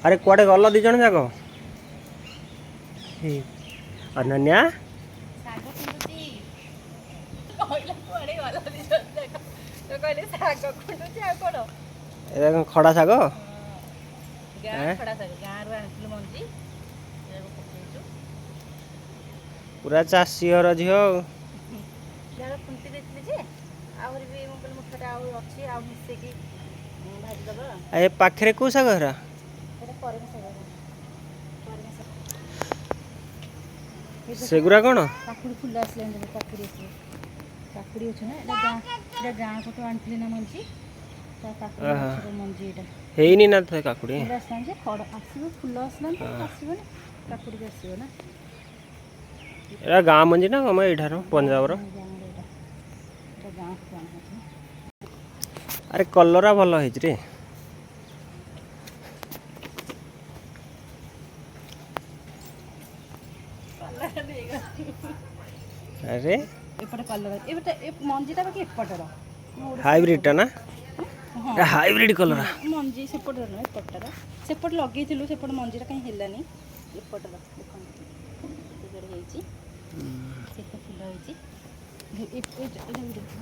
अरे कुआडे गल दी जन जाक अनन्या खड़ा शाग पूरा चाषी घर झील पाखे कौ शाग हरा सेगुरा कौन काकुड़ी फुल आसला काकुड़ी काकुड़ी अच्छे ना गाँ को आनी ना मंजी मंजी हेनी ना था काकुड़ी आसो फुल आसला आसो काकुड़ी आसो ना एरा गाँ मंजी ना कम एठार पंजाब अरे कलरा भल है रे अरे एपटे कलर एपटे मंजीटा बाकी एपटर हाइब्रिड ना हाइब्रिड कलर मंजी सेपटर ना एपटर सेपट लगे सेपट मंजीटा कहीं हेलानी एपटर देखो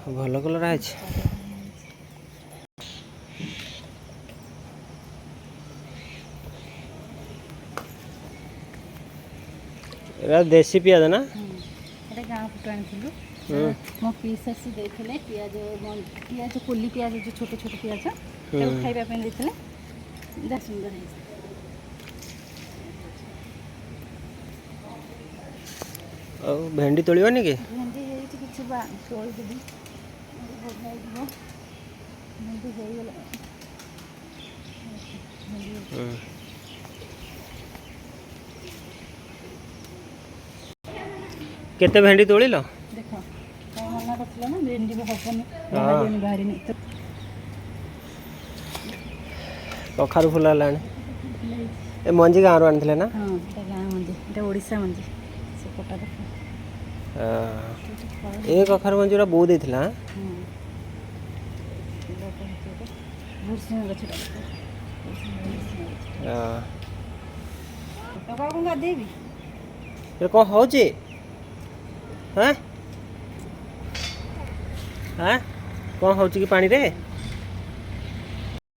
फुल भल कलर है देसी पियाज ना गाँ पटू आनी मो पीस आसी देते पियाज कोली पियाज जो छोटे छोटे पियाज खाइबा देते सुंदर है भेंडी तोड़वानी कि भेंडी किसी तोड़ी देवी भेंडी केते भेंडी तोड़िल देख मना कर ना भेंडी भी हबनी बाहरी कखारू फुल है ए मंजी गाँव आनी ना हाँ गाँ मंजी ओडिशा मंजी से कोटा देख ए कखारू मंजी बो देथिला कौन हो हाँ हाँ कौन हो कि पानी रे